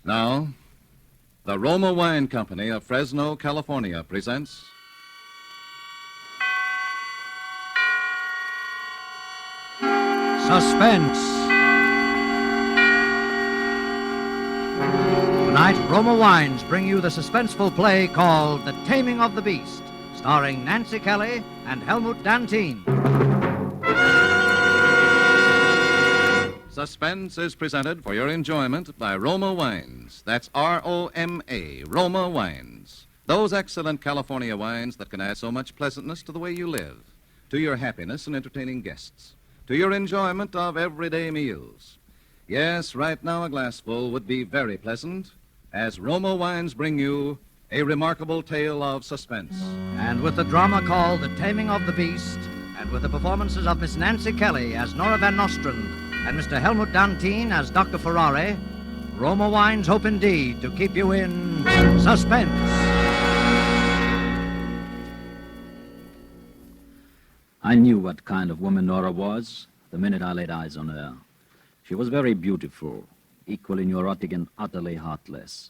Now, the Roma Wine Company of Fresno, California presents... Suspense. Tonight, Roma Wines bring you the suspenseful play called The Taming of the Beast, starring Nancy Kelly and Helmut Dantine. Suspense is presented for your enjoyment by Roma Wines. That's R-O-M-A, Roma Wines. Those excellent California wines that can add so much pleasantness to the way you live, to your happiness in entertaining guests, to your enjoyment of everyday meals. Yes, right now a glassful would be very pleasant, as Roma Wines bring you a remarkable tale of suspense. And with the drama called The Taming of the Beast, and with the performances of Miss Nancy Kelly as Nora Van Nostrand and Mr. Helmut Dantine as Dr. Ferrari, Roma Wines hope indeed to keep you in suspense. I knew what kind of woman Nora was the minute I laid eyes on her. She was very beautiful, equally neurotic and utterly heartless.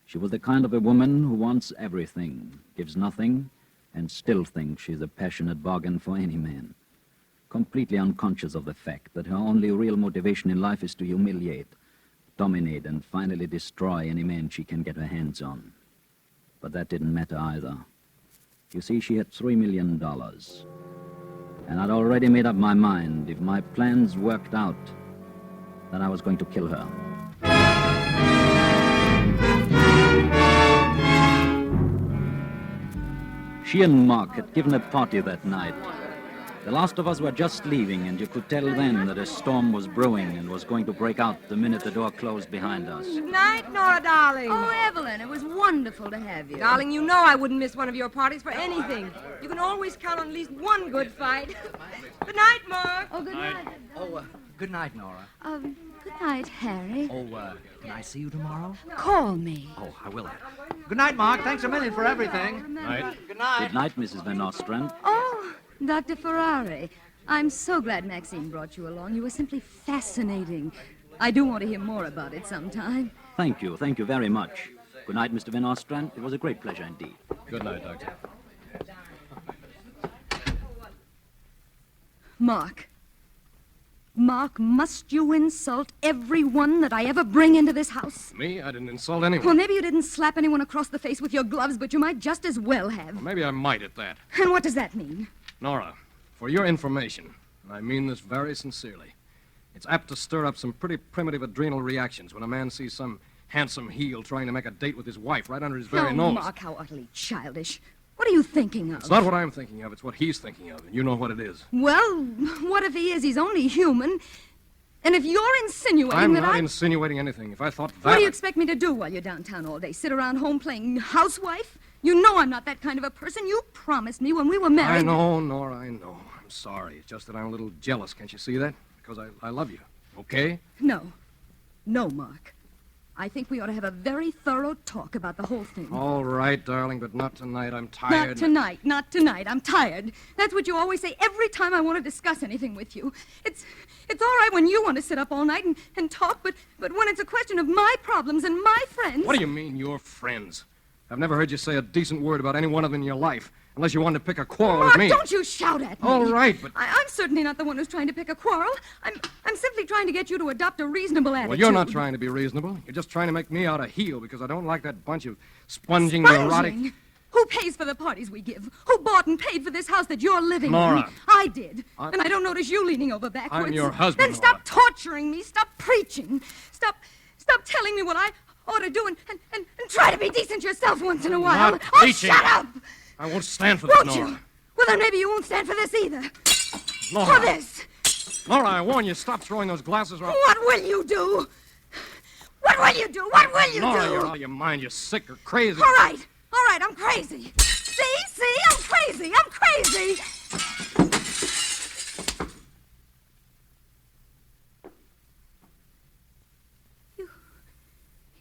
She was the kind of a woman who wants everything, gives nothing, and still thinks she's a passionate bargain for any man. Completely unconscious of the fact that her only real motivation in life is to humiliate, dominate, and finally destroy any man she can get her hands on. But that didn't matter either. You see, she had $3 million. And I'd already made up my mind, if my plans worked out, that I was going to kill her. She and Mark had given a party that night. The last of us were just leaving, and you could tell then that a storm was brewing and was going to break out the minute the door closed behind us. Good night, Nora, darling. Oh, Evelyn, it was wonderful to have you. Darling, you know I wouldn't miss one of your parties for anything. You can always count on at least one good fight. Good night, Mark. Oh, good night. Good night, Nora. Good night, Harry. Can I see you tomorrow? Call me. Oh, I will. Good night, Mark. Thanks a million for everything. Night. Good night. Good night, Mrs. Van Nostrand. Oh, Dr. Ferrari. I'm so glad Maxine brought you along. You were simply fascinating. I do want to hear more about it sometime. Thank you very much. Good night, Mr. Van Nostrand. It was a great pleasure indeed. Good night, Doctor. Mark, must you insult everyone that I ever bring into this house? Me? I didn't insult anyone. Well, maybe you didn't slap anyone across the face with your gloves, but you might just as well have. Well, maybe I might at that. And what does that mean? Nora, for your information, and I mean this very sincerely, it's apt to stir up some pretty primitive adrenal reactions when a man sees some handsome heel trying to make a date with his wife right under his very nose. Mark, how utterly childish. What are you thinking of? It's not what I'm thinking of, it's what he's thinking of, and you know what it is. Well, what if he is? He's only human. And if you're insinuating I'm that not insinuating anything. If I thought that... What do you expect me to do while you're downtown all day? Sit around home playing housewife? You know I'm not that kind of a person. You promised me when we were married. I know, Nora, I know. I'm sorry. It's just that I'm a little jealous. Can't you see that? Because I love you. Okay? No, Mark. I think we ought to have a very thorough talk about the whole thing. All right, darling, but not tonight. I'm tired. Not tonight. I'm tired. That's what you always say every time I want to discuss anything with you. It's all right when you want to sit up all night and talk, but when it's a question of my problems and my friends... What do you mean, your friends? I've never heard you say a decent word about any one of them in your life, unless you wanted to pick a quarrel Mark, with me. Don't you shout at me. All right, but... I'm certainly not the one who's trying to pick a quarrel. I'm simply trying to get you to adopt a reasonable attitude. Well, you're not trying to be reasonable. You're just trying to make me out a heel because I don't like that bunch of sponging, neurotic... Who pays for the parties we give? Who bought and paid for this house that you're living Nora. in? I did. And I don't notice you leaning over backwards. I'm your husband, Then stop torturing me. Stop preaching. Stop telling me what I ought to do and try to be decent yourself once in a while. Not preaching. Shut up! I won't stand for this, Won't Nora. you? Well, then maybe you won't stand for this either. Nora. For this. Nora, I warn you, stop throwing those glasses around. What will you do? What will you do? What will you Nora, do? you're out of your mind. You're sick or crazy. All right, I'm crazy. See, I'm crazy.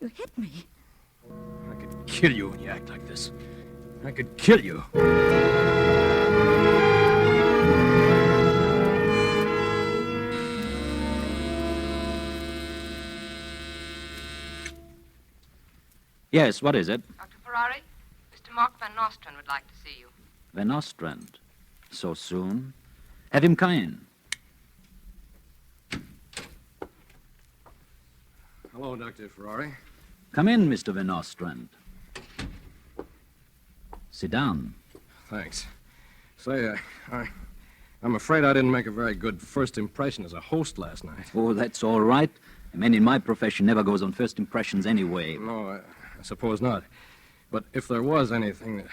You hit me. I could kill you when you act like this. I could kill you. Yes, what is it? Dr. Ferrari, Mr. Mark Van Nostrand would like to see you. Van Nostrand. So soon? Have him come in. Hello, Dr. Ferrari. Come in, Mr. Van Nostrand. Sit down. Thanks. Say, I'm afraid I didn't make a very good first impression as a host last night. Oh, that's all right. A man in my profession never goes on first impressions anyway. No, I suppose not. But if there was anything that...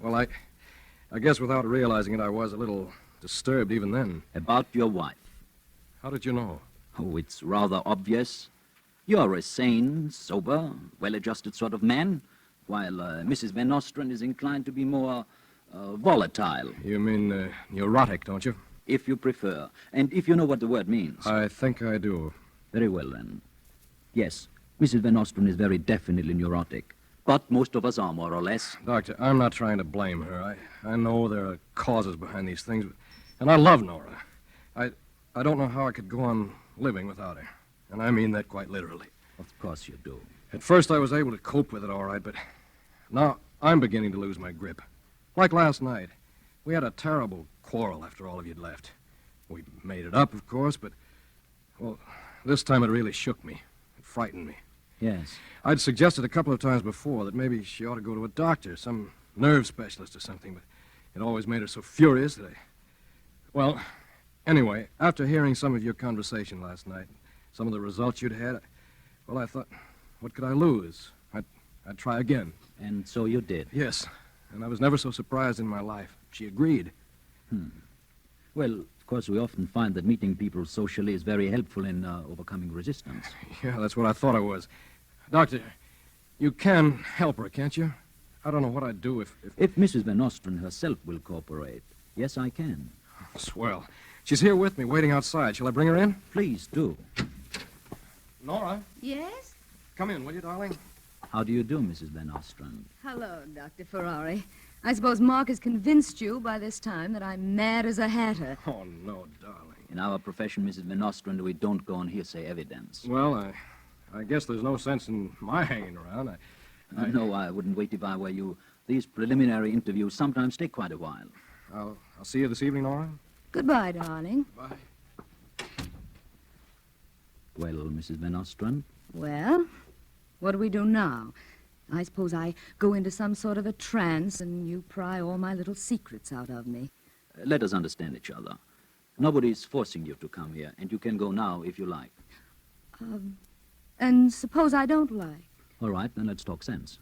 Well, I guess without realizing it, I was a little disturbed even then. About your wife. How did you know? Oh, it's rather obvious. You're a sane, sober, well-adjusted sort of man, while Mrs. Van Nostrand is inclined to be more volatile, You mean neurotic, don't you? if you prefer, and if you know what the word means. I think I do. Very well, then. Yes, Mrs. Van Nostrand is very definitely neurotic, but most of us are, more or less. Doctor, I'm not trying to blame her. I know there are causes behind these things, and I love Nora. I don't know how I could go on living without her, and I mean that quite literally. Of course you do. At first, I was able to cope with it all right, but now I'm beginning to lose my grip. Like last night. We had a terrible quarrel after all of you'd left. We made it up, of course, but, well, this time it really shook me. It frightened me. Yes. I'd suggested a couple of times before that maybe she ought to go to a doctor, some nerve specialist or something, but it always made her so furious that Well, anyway, after hearing some of your conversation last night, some of the results you'd had, well, I thought, what could I lose? I'd try again. And so you did. Yes, and I was never so surprised in my life. She agreed. Well, of course, we often find that meeting people socially is very helpful in overcoming resistance. Yeah, that's what I thought I was. Doctor, you can help her, can't you? I don't know what I'd do if... If Mrs. Van Nostrand herself will cooperate, yes, I can. Swell. She's here with me, waiting outside. Shall I bring her in? Please do. Nora, Yes? come in, will you, darling? How do you do, Mrs. Van Nostrand? Hello, Dr. Ferrari. I suppose Mark has convinced you by this time that I'm mad as a hatter. Oh, no, darling. In our profession, Mrs. Van Nostrand, we don't go on hearsay evidence. Well, I guess there's no sense in my hanging around. No, I wouldn't wait if I were you. These preliminary interviews sometimes take quite a while. I'll see you this evening, Nora. Goodbye, darling. Bye. Well, Mrs. Van Nostrand? Well, what do we do now? I suppose I go into some sort of a trance and you pry all my little secrets out of me. Let us understand each other. Nobody's forcing you to come here, and you can go now if you like. And suppose I don't like? All right, then let's talk sense.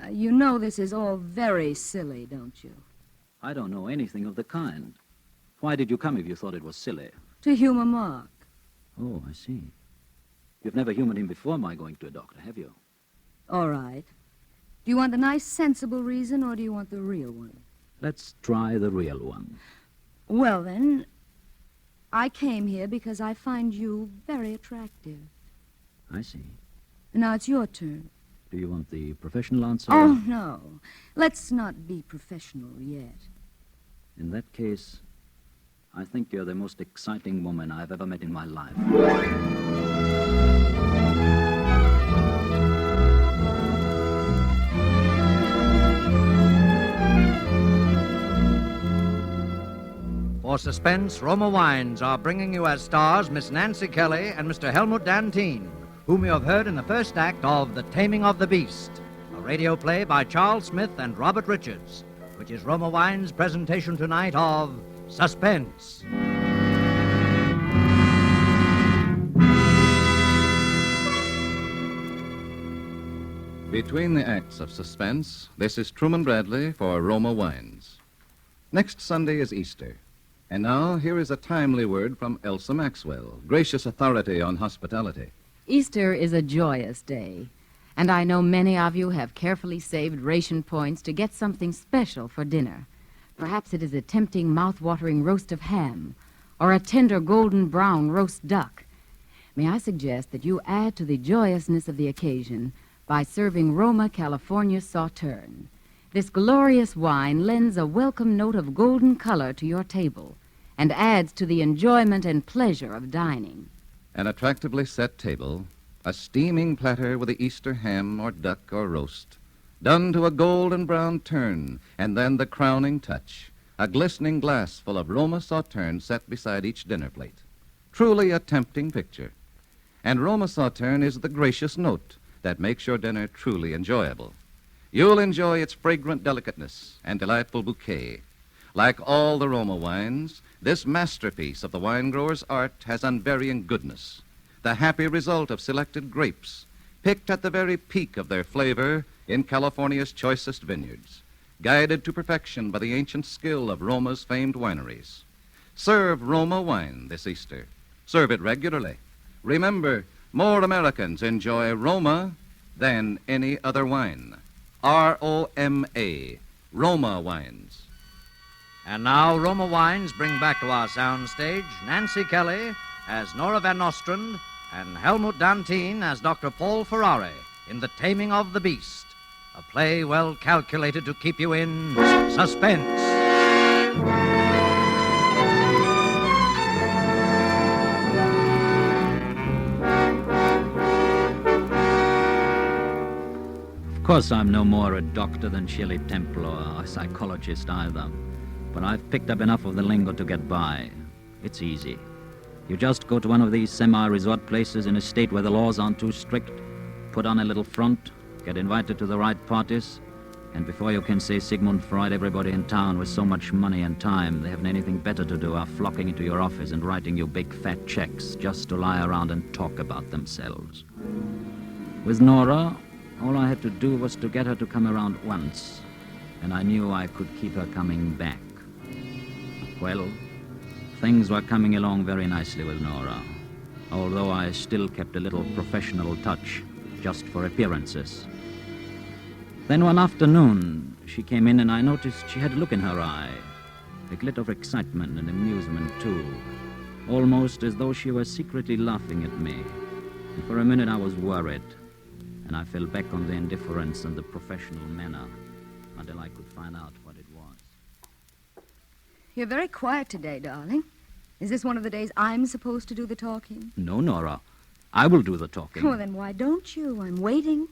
You know this is all very silly, don't you? I don't know anything of the kind. Why did you come if you thought it was silly? To humor Mark. Oh, I see. You've never humored him before my going to a doctor, have you? All right. Do you want the nice, sensible reason, or do you want the real one? Let's try the real one. Well, then, I came here because I find you very attractive. I see. Now it's your turn. Do you want the professional answer? Oh, no. Let's not be professional yet. In that case, I think you're the most exciting woman I've ever met in my life. For Suspense, Roma Wines are bringing you as stars Miss Nancy Kelly and Mr. Helmut Dantine, whom you have heard in the first act of The Taming of the Beast, a radio play by Charles Smith and Robert Richards, which is Roma Wines' presentation tonight of Suspense. Between the acts of Suspense, this is Truman Bradley for Roma Wines. Next Sunday is Easter. And now, here is a timely word from Elsa Maxwell, gracious authority on hospitality. Easter is a joyous day, and I know many of you have carefully saved ration points to get something special for dinner. Perhaps it is a tempting, mouth-watering roast of ham, or a tender golden brown roast duck. May I suggest that you add to the joyousness of the occasion by serving Roma California Sauterne. This glorious wine lends a welcome note of golden color to your table and adds to the enjoyment and pleasure of dining. An attractively set table, A steaming platter with the Easter ham or duck or roast, done to a golden brown turn, and then the crowning touch, a glistening glass full of Roma Sauterne set beside each dinner plate. Truly a tempting picture. And Roma Sauterne is the gracious note that makes your dinner truly enjoyable. You'll enjoy its fragrant delicateness and delightful bouquet. Like all the Roma wines, this masterpiece of the wine grower's art has unvarying goodness, the happy result of selected grapes, picked at the very peak of their flavor in California's choicest vineyards, guided to perfection by the ancient skill of Roma's famed wineries. Serve Roma wine this Easter. Serve it regularly. Remember, more Americans enjoy Roma than any other wine. R-O-M-A, Roma wines. And now Roma Wines bring back to our soundstage Nancy Kelly as Nora Van Nostrand and Helmut Dantine as Dr. Paul Ferrari in The Taming of the Beast, a play well calculated to keep you in suspense. Of course, I'm no more a doctor than Shirley Temple or a psychologist either. But I've picked up enough of the lingo to get by. It's easy. You just go to one of these semi-resort places in a state where the laws aren't too strict, put on a little front, get invited to the right parties, and before you can say Sigmund Freud, everybody in town with so much money and time they haven't anything better to do are flocking into your office and writing you big fat checks just to lie around and talk about themselves. With Nora, all I had to do was to get her to come around once, and I knew I could keep her coming back. Well, things were coming along very nicely with Nora, although I still kept a little professional touch, just for appearances. Then one afternoon, she came in and I noticed she had a look in her eye, a glitter of excitement and amusement, too, almost as though she were secretly laughing at me. And for a minute I was worried, and I fell back on the indifference and the professional manner until I could find out what it was. You're very quiet today, darling. Is this one of the days I'm supposed to do the talking? No, Nora. I will do the talking. Well, then why don't you? I'm waiting.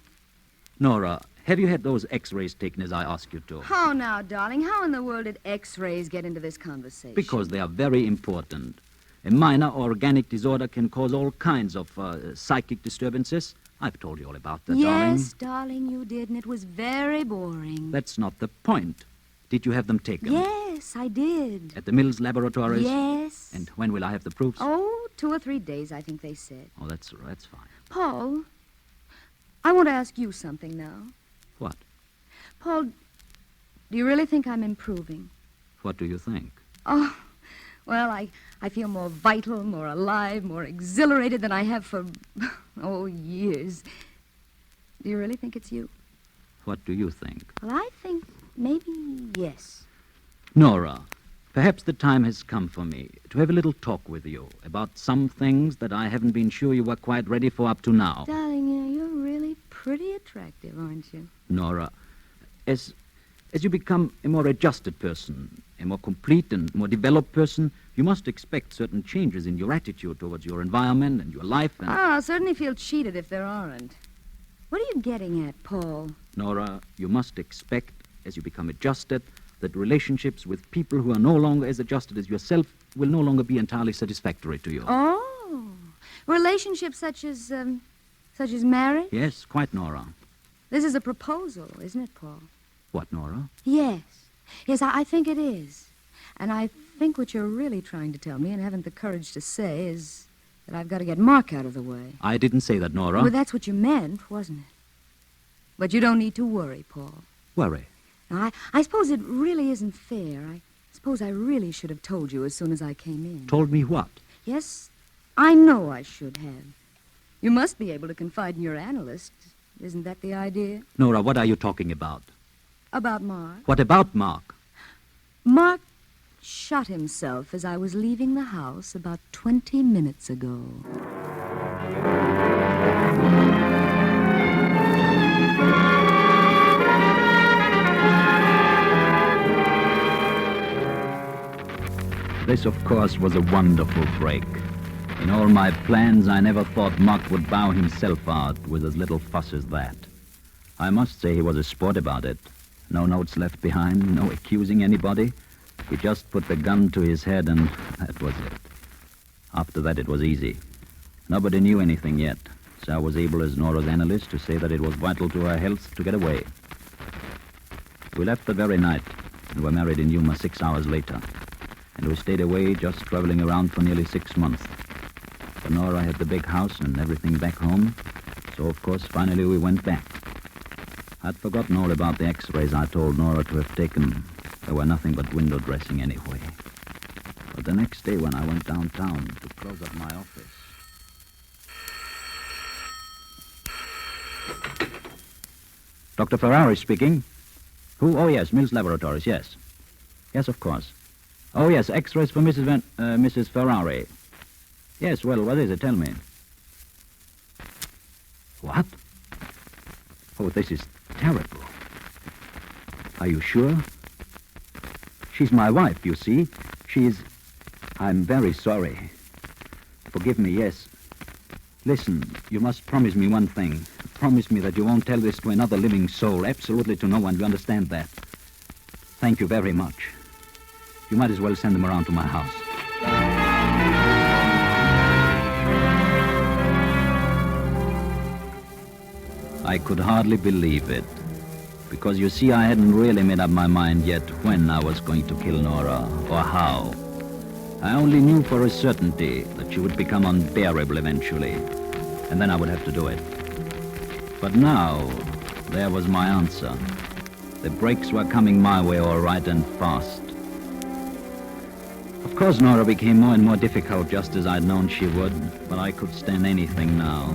Nora, have you had those x-rays taken as I asked you to? How now, darling? How in the world did X-rays get into this conversation? Because they are very important. A minor organic disorder can cause all kinds of psychic disturbances. I've told you all about that, darling. Yes, darling, you did, and it was very boring. That's not the point. Did you have them taken? Yes, I did. At the Mills Laboratories? Yes. And when will I have the proofs? Oh, 2 or 3 days, I think they said. Oh, that's fine. Paul, I want to ask you something now. What? Paul, do you really think I'm improving? What do you think? Oh, well, I feel more vital, more alive, more exhilarated than I have for, years. Do you really think it's you? What do you think? Well, I think maybe yes. Nora, perhaps the time has come for me to have a little talk with you about some things that I haven't been sure you were quite ready for up to now. Darling, you're really pretty attractive, aren't you? Nora, as you become a more adjusted person, a more complete and more developed person, you must expect certain changes in your attitude towards your environment and your life and... I'll certainly feel cheated if there aren't. What are you getting at, Paul? Nora, you must expect, as you become adjusted, that relationships with people who are no longer as adjusted as yourself will no longer be entirely satisfactory to you. Oh, relationships such as marriage? Yes, quite, Nora. This is a proposal, isn't it, Paul? What, Nora? Yes. Yes, I think it is. And I think what you're really trying to tell me and haven't the courage to say is that I've got to get Mark out of the way. I didn't say that, Nora. Well, that's what you meant, wasn't it? But you don't need to worry, Paul. Worry? Now, I suppose it really isn't fair. I suppose I really should have told you as soon as I came in. Told me what? Yes, I know I should have. You must be able to confide in your analyst. Isn't that the idea? Nora, what are you talking about? About Mark. What about Mark? Mark shot himself as I was leaving the house about 20 minutes ago. This, of course, was a wonderful break. In all my plans, I never thought Mark would bow himself out with as little fuss as that. I must say he was a sport about it. No notes left behind, no accusing anybody. He just put the gun to his head, and that was it. After that, it was easy. Nobody knew anything yet, so I was able, as Nora's analyst, to say that it was vital to her health to get away. We left the very night, and were married in Yuma 6 hours later. And we stayed away, just traveling around for nearly 6 months. For Nora had the big house and everything back home, so of course, finally we went back. I'd forgotten all about the x-rays I told Nora to have taken. They were nothing but window dressing anyway. But the next day when I went downtown to close up my office... Dr. Ferrari speaking. Who? Oh, yes, Mills Laboratories, yes. Yes, of course. Oh, yes, x-rays for Mrs. Ferrari. Yes, well, what is it? Tell me. What? Oh, this is terrible. Are you sure? She's my wife, you see. I'm very sorry. Forgive me, yes. Listen, you must promise me one thing. Promise me that you won't tell this to another living soul, absolutely to no one. You understand that? Thank you very much. You might as well send them around to my house. I could hardly believe it. Because, you see, I hadn't really made up my mind yet when I was going to kill Nora, or how. I only knew for a certainty that she would become unbearable eventually, and then I would have to do it. But now, there was my answer. The breaks were coming my way all right and fast. Of course, Nora became more and more difficult, just as I'd known she would, but I could stand anything now.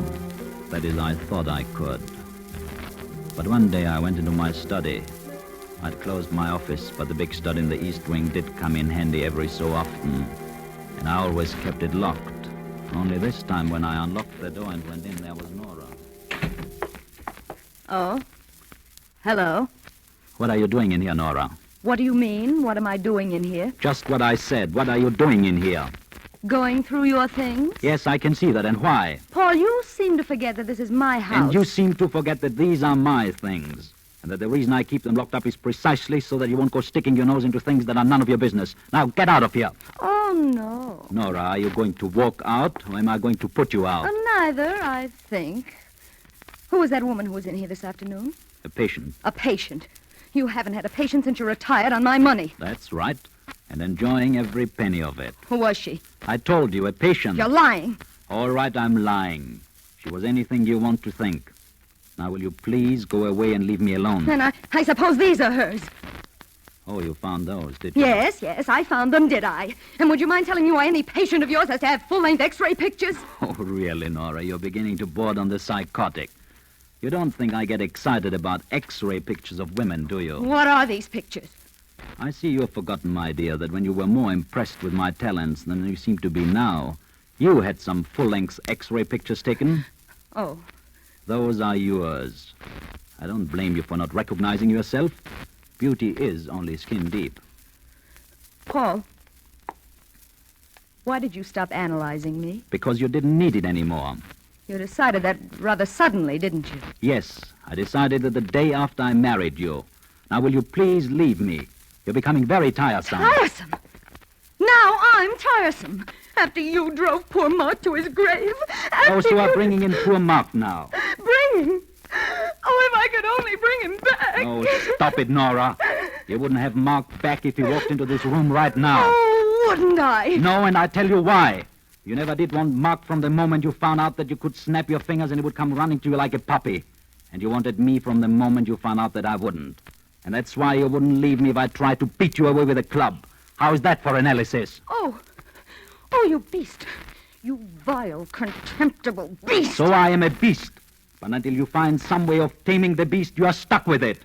That is, I thought I could. But one day I went into my study. I'd closed my office, but the big stud in the East Wing did come in handy every so often, and I always kept it locked. Only this time, when I unlocked the door and went in, there was Nora. Oh? Hello? What are you doing in here, Nora? What do you mean? What am I doing in here? Just what I said. What are you doing in here? Going through your things? Yes, I can see that. And why? Paul, you seem to forget that this is my house. And you seem to forget that these are my things. And that the reason I keep them locked up is precisely so that you won't go sticking your nose into things that are none of your business. Now, get out of here. Oh, no. Nora, are you going to walk out, or am I going to put you out? Neither, I think. Who was that woman who was in here this afternoon? A patient. A patient. You haven't had a patient since you retired on my money. That's right. And enjoying every penny of it. Who was she? I told you, a patient. You're lying. All right, I'm lying. She was anything you want to think. Now, will you please go away and leave me alone? Then I suppose these are hers. Oh, you found those, did you? Yes, I found them, did I? And would you mind telling me why any patient of yours has to have full-length X-ray pictures? Oh, really, Nora? You're beginning to border on the psychotic. You don't think I get excited about X-ray pictures of women, do you? What are these pictures? I see you've forgotten, my dear, that when you were more impressed with my talents than you seem to be now, you had some full-length X-ray pictures taken. Oh. Those are yours. I don't blame you for not recognizing yourself. Beauty is only skin deep. Paul, why did you stop analyzing me? Because you didn't need it anymore. You decided that rather suddenly, didn't you? Yes, I decided that the day after I married you. Now, will you please leave me? You're becoming very tiresome. Tiresome? Now I'm tiresome. After you drove poor Mark to his grave. Oh, so you are bringing in poor Mark now. Bringing? Oh, if I could only bring him back. Oh, stop it, Nora. You wouldn't have Mark back if he walked into this room right now. Oh, wouldn't I? No, and I tell you why. You never did want Mark from the moment you found out that you could snap your fingers and he would come running to you like a puppy. And you wanted me from the moment you found out that I wouldn't. And that's why you wouldn't leave me if I tried to beat you away with a club. How is that for analysis? Oh, you beast. You vile, contemptible beast. So I am a beast. But until you find some way of taming the beast, you are stuck with it.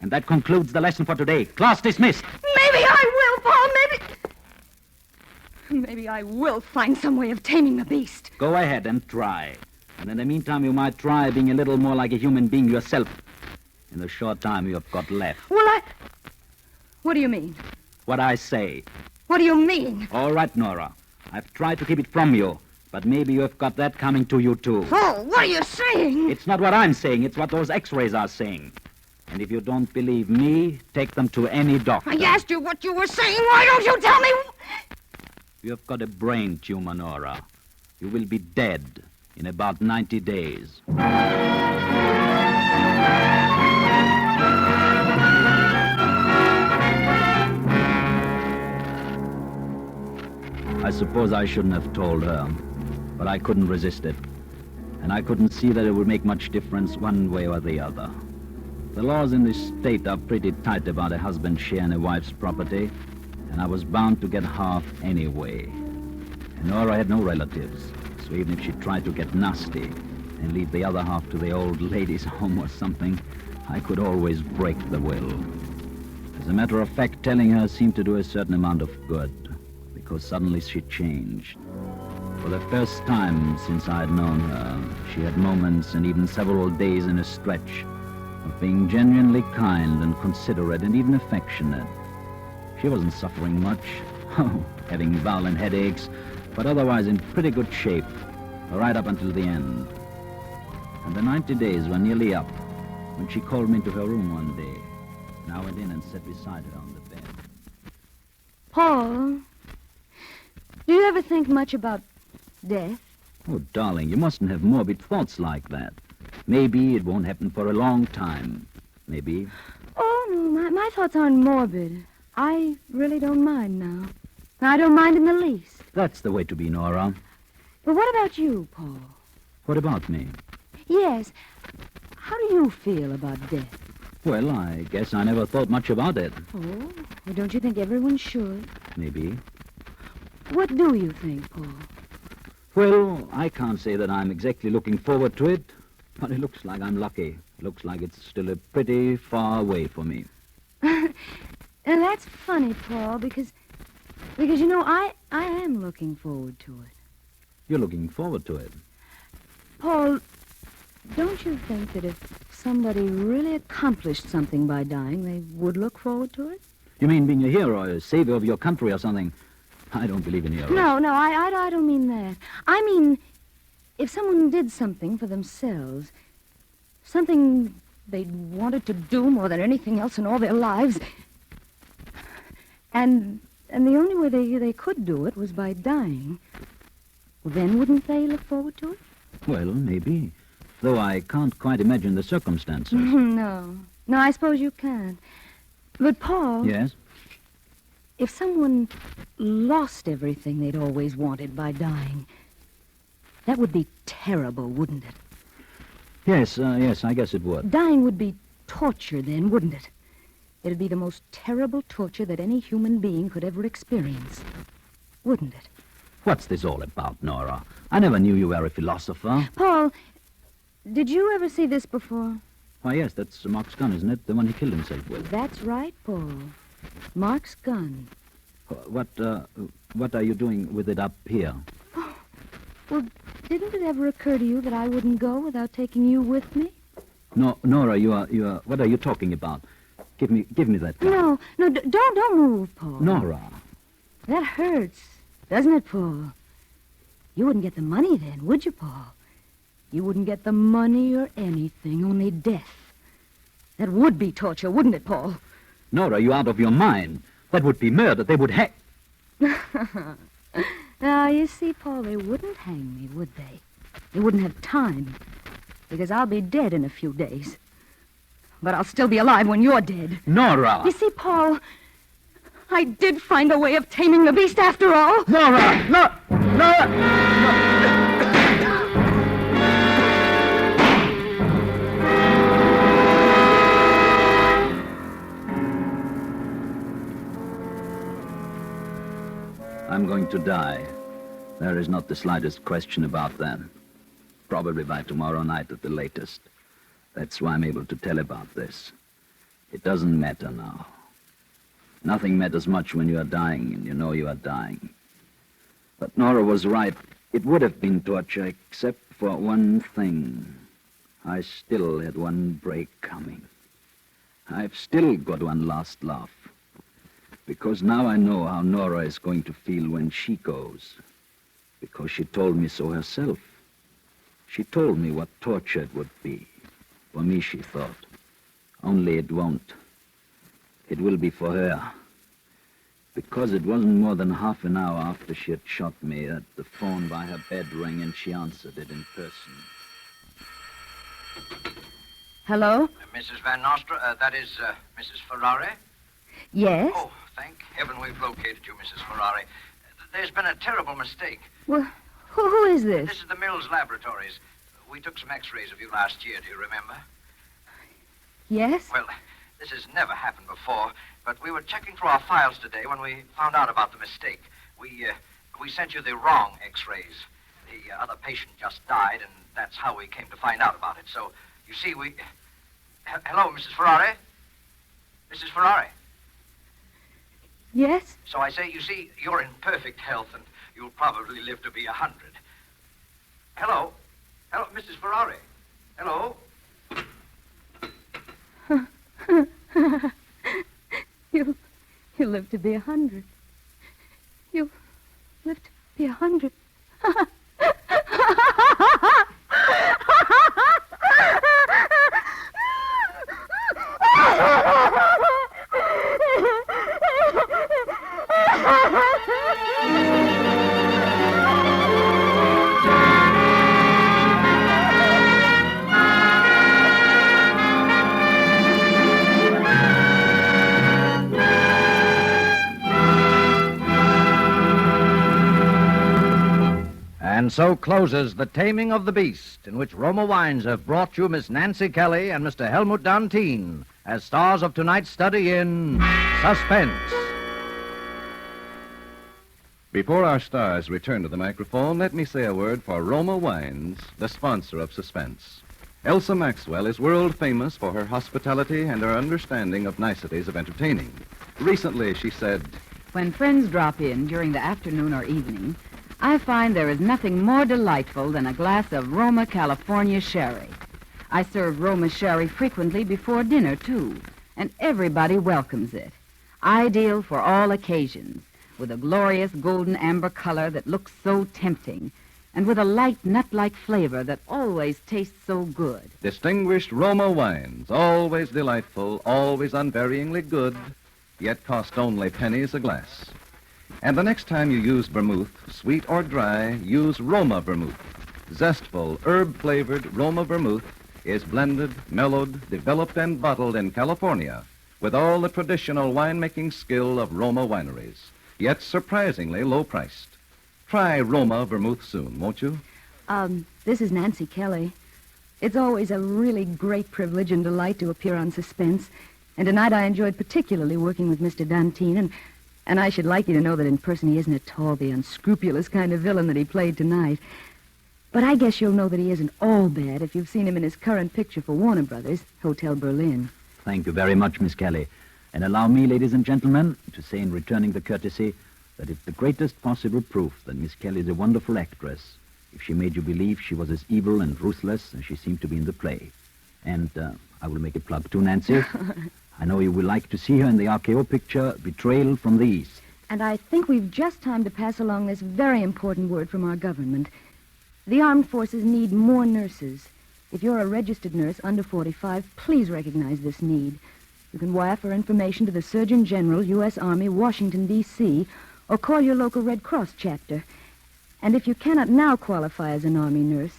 And that concludes the lesson for today. Class dismissed. Maybe I will, Paul. Maybe I will find some way of taming the beast. Go ahead and try. And in the meantime, you might try being a little more like a human being yourself in the short time you have got left. What do you mean? What I say. What do you mean? All right, Nora. I've tried to keep it from you, But maybe you have got that coming to you, too. Paul, what are you saying? It's not what I'm saying. It's what those x-rays are saying. And if you don't believe me, take them to any doctor. I asked you what you were saying. Why don't you tell me? You have got a brain tumor, Nora. You will be dead in about 90 days. I suppose I shouldn't have told her, but I couldn't resist it. And I couldn't see that it would make much difference one way or the other. The laws in this state are pretty tight about a husband's share in a wife's property, and I was bound to get half anyway. And Nora had no relatives, so even if she tried to get nasty and leave the other half to the old ladies' home or something, I could always break the will. As a matter of fact, telling her seemed to do a certain amount of good, because suddenly she changed. For the first time since I had known her, she had moments and even several days in a stretch of being genuinely kind and considerate and even affectionate. She wasn't suffering much, having violent headaches, but otherwise in pretty good shape, right up until the end. And the 90 days were nearly up when she called me into her room one day, and I went in and sat beside her on the bed. Paul, do you ever think much about death? Oh, darling, you mustn't have morbid thoughts like that. Maybe it won't happen for a long time. Maybe. Oh, no, my thoughts aren't morbid. I really don't mind now. I don't mind in the least. That's the way to be, Nora. But what about you, Paul? What about me? Yes. How do you feel about death? Well, I guess I never thought much about it. Oh, well, don't you think everyone should? Maybe. What do you think, Paul? Well, I can't say that I'm exactly looking forward to it, but it looks like I'm lucky. It looks like it's still a pretty far away for me. And that's funny, Paul, because you know, I am looking forward to it. You're looking forward to it? Paul, don't you think that if somebody really accomplished something by dying, they would look forward to it? You mean being a hero, a savior of your country or something? I don't believe in heroes. No, I don't mean that. I mean, if someone did something for themselves, something they'd wanted to do more than anything else in all their lives, and the only way they could do it was by dying, well, then wouldn't they look forward to it? Well, maybe. Though I can't quite imagine the circumstances. No, I suppose you can't. But, Paul... Yes? If someone lost everything they'd always wanted by dying, that would be terrible, wouldn't it? Yes, I guess it would. Dying would be torture then, wouldn't it? It'd be the most terrible torture that any human being could ever experience, wouldn't it? What's this all about, Nora? I never knew you were a philosopher. Paul, did you ever see this before? Why, yes, that's Mark's gun, isn't it? The one he killed himself with. That's right, Paul. Mark's gun. What are you doing with it up here? Oh, well, didn't it ever occur to you that I wouldn't go without taking you with me? No, Nora, you are, what are you talking about? Give me that gun. No, don't move, Paul. Nora. That hurts, doesn't it, Paul? You wouldn't get the money then, would you, Paul? You wouldn't get the money or anything, only death. That would be torture, wouldn't it, Paul? Nora, you out of your mind. That would be murder. They would hang... Now, you see, Paul, they wouldn't hang me, would they? They wouldn't have time, because I'll be dead in a few days. But I'll still be alive when you're dead. Nora! You see, Paul, I did find a way of taming the beast after all. Nora! Nora! I'm going to die. There is not the slightest question about that. Probably by tomorrow night at the latest. That's why I'm able to tell about this. It doesn't matter now. Nothing matters much when you are dying and you know you are dying. But Nora was right. It would have been torture except for one thing. I still had one break coming. I've still got one last laugh. Because now I know how Nora is going to feel when she goes. Because she told me so herself. She told me what torture it would be. For me, she thought. Only it won't. It will be for her. Because it wasn't more than half an hour after she had shot me that the phone by her bed rang and she answered it in person. Hello? Mrs. Van Nostra, that is Mrs. Ferrari? Yes? Oh, thank heaven we've located you, Mrs. Ferrari. There's been a terrible mistake. Well, who is this? This is the Mills Laboratories. We took some x-rays of you last year, do you remember? Yes? Well, this has never happened before, but we were checking through our files today when we found out about the mistake. We sent you the wrong x-rays. The other patient just died, and that's how we came to find out about it. So, you see, Hello, Mrs. Ferrari? Mrs. Ferrari? Yes? So I say, you see, you're in perfect health, and you'll probably live to be 100. Hello? Hello, Mrs. Ferrari? Hello? You'll live to be 100. You'll live to be 100. And so closes The Taming of the Beast, in which Roma Wines have brought you Miss Nancy Kelly and Mr. Helmut Dantin as stars of tonight's study in Suspense. Before our stars return to the microphone, let me say a word for Roma Wines, the sponsor of Suspense. Elsa Maxwell is world famous for her hospitality and her understanding of niceties of entertaining. Recently, she said, When friends drop in during the afternoon or evening, I find there is nothing more delightful than a glass of Roma California sherry. I serve Roma sherry frequently before dinner, too, and everybody welcomes it. Ideal for all occasions, with a glorious golden amber color that looks so tempting, and with a light nut-like flavor that always tastes so good. distinguished Roma Wines, always delightful, always unvaryingly good, yet cost only pennies a glass. And the next time you use vermouth, sweet or dry, use Roma vermouth. Zestful, herb-flavored Roma vermouth is blended, mellowed, developed, and bottled in California with all the traditional winemaking skill of Roma wineries, yet surprisingly low-priced. Try Roma vermouth soon, won't you? This is Nancy Kelly. It's always a really great privilege and delight to appear on Suspense. And tonight I enjoyed particularly working with Mr. Dantin, and I should like you to know that in person he isn't at all the unscrupulous kind of villain that he played tonight. But I guess you'll know that he isn't all bad if you've seen him in his current picture for Warner Brothers, Hotel Berlin. Thank you very much, Miss Kelly. And allow me, ladies and gentlemen, to say in returning the courtesy that it's the greatest possible proof that Miss Kelly is a wonderful actress if she made you believe she was as evil and ruthless as she seemed to be in the play. And I will make a plug too, Nancy. I know you will like to see her in the RKO picture, Betrayal from the East. And I think we've just time to pass along this very important word from our government. The armed forces need more nurses. If you're a registered nurse under 45, please recognize this need. You can wire for information to the Surgeon General, U.S. Army, Washington, D.C., or call your local Red Cross chapter. And if you cannot now qualify as an Army nurse,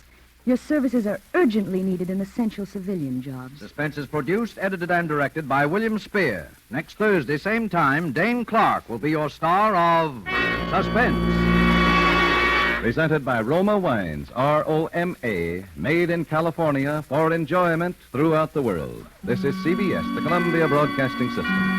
your services are urgently needed in essential civilian jobs. Suspense is produced, edited, and directed by William Spear. Next Thursday, same time, Dane Clark will be your star of Suspense. Presented by Roma Wines, R-O-M-A, made in California for enjoyment throughout the world. This is CBS, the Columbia Broadcasting System.